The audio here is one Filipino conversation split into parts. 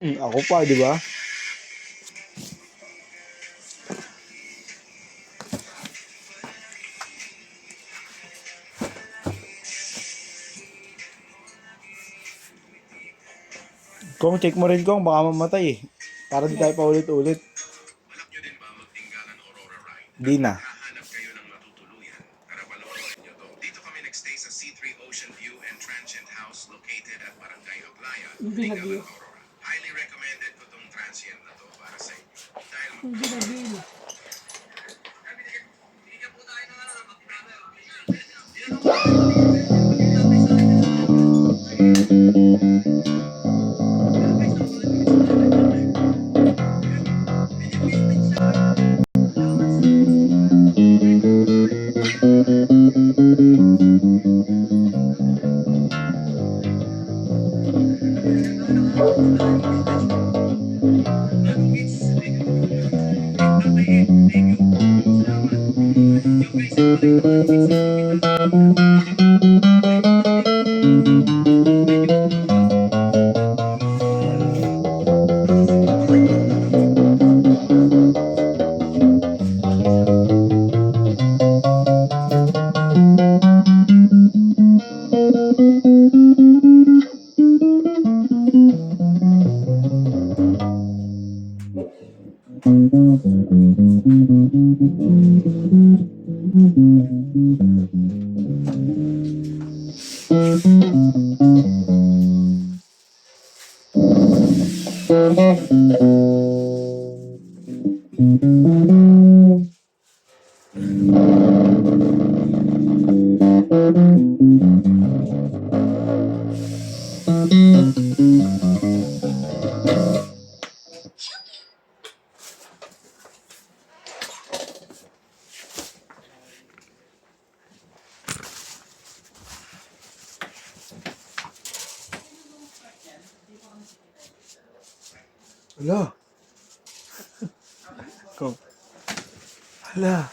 Ako pa, di ba? Kung check mo rin kung baka mamatay eh. Para di tayo pa ulit-ulit. Balak nyo din ba magtinggalan Aurora Ride? Di na. Hahanap kayo ng matutuluyan. Tara panoorin nyo to. Dito kami nagstay sa C3 Ocean View and Transient House located at Barangay Aglaya, Tinggalan, Aurora. Highly recommended ko tong transient na to para sa inyo. Dahil Hala. Kung. Hala.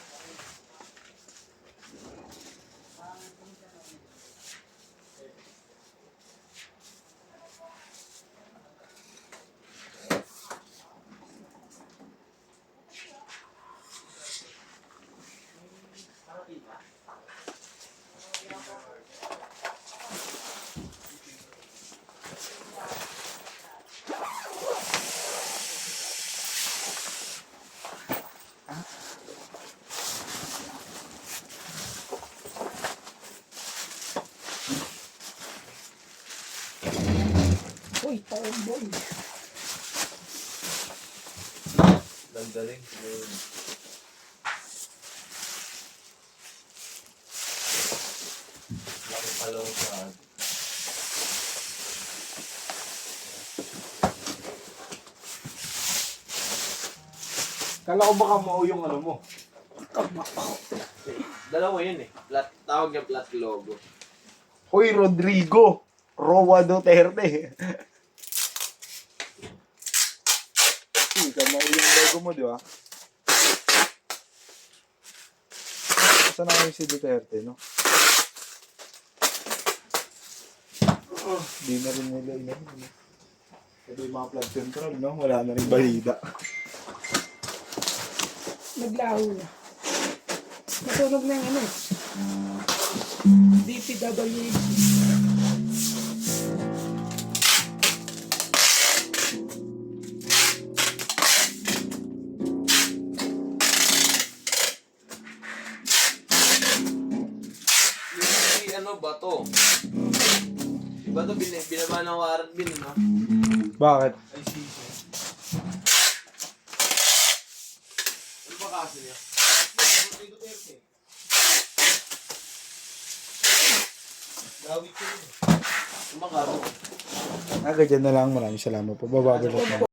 Uy, tomboy. Daldaling siguro. Laki palaw sa Kala ko baka mao yung ano mo. dalawa yun eh. Tawag niya flat logo. Hoy, Rodrigo. Roa Duterte. Mao yung logo mo, di ba? Saan na kayo si Duterte, no? Di na rin nila yun. Ito yung mga flood control, no? Wala na rin balida. Naglaho na. Matunog na yung ano. DPWH. Ano ba to? Diba to binaba ng warrant bin, no? Bakit? Ay, sisi. Ano ba kaso niya? Gawit ko yun. Ano ba kaso? Ganyan na lang. Maraming salamat po. Bababalot na.